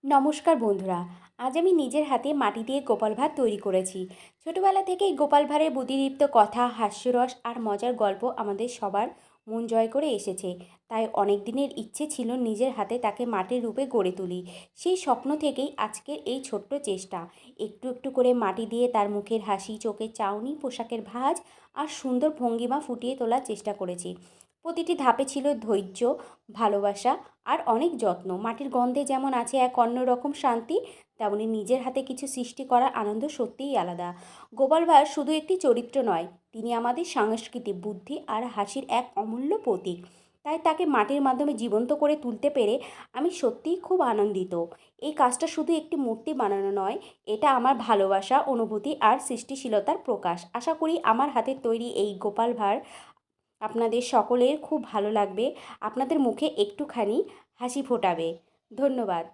নমস্কার বন্ধুরা। আজ আমি নিজের হাতে মাটি দিয়ে গোপাল ভাঁড় তৈরি করেছি। ছোটবেলা থেকেই গোপাল ভাঁড়ের বুদ্ধিদীপ্ত কথা, হাস্যরস আর মজার গল্প আমাদের সবার মন জয় করে এসেছে। তাই অনেক দিনের ইচ্ছে ছিল নিজের হাতে তাকে মাটির রূপে গড়ে তুলি। সেই স্বপ্ন থেকেই আজকের এই ছোট্ট চেষ্টা। একটু একটু করে মাটি দিয়ে তার মুখের হাসি, চোখের চাউনি, পোশাকের ভাঁজ আর সুন্দর ভঙ্গিমা ফুটিয়ে তোলার চেষ্টা করেছি। প্রতিটি ধাপে ছিল ধৈর্য, ভালোবাসা আর অনেক যত্ন। মাটির গন্ধে যেমন আছে এক অন্যরকম শান্তি, তেমনি নিজের হাতে কিছু সৃষ্টি করার আনন্দ সত্যিই আলাদা। গোপাল ভাঁড় শুধু একটি চরিত্র নয়, তিনি আমাদের সংস্কৃতি, বুদ্ধি আর হাসির এক অমূল্য প্রতীক। তাই তাকে মাটির মাধ্যমে জীবন্ত করে তুলতে পেরে আমি সত্যিই খুব আনন্দিত। এই কাজটা শুধু একটি মূর্তি বানানো নয়, এটা আমার ভালোবাসা, অনুভূতি আর সৃষ্টিশীলতার প্রকাশ। আশা করি আমার হাতের তৈরি এই গোপাল ভাঁড় আপনাদের সকলের খুব ভালো লাগবে, আপনাদের মুখে একটুখানি হাসি ফোটাবে। ধন্যবাদ।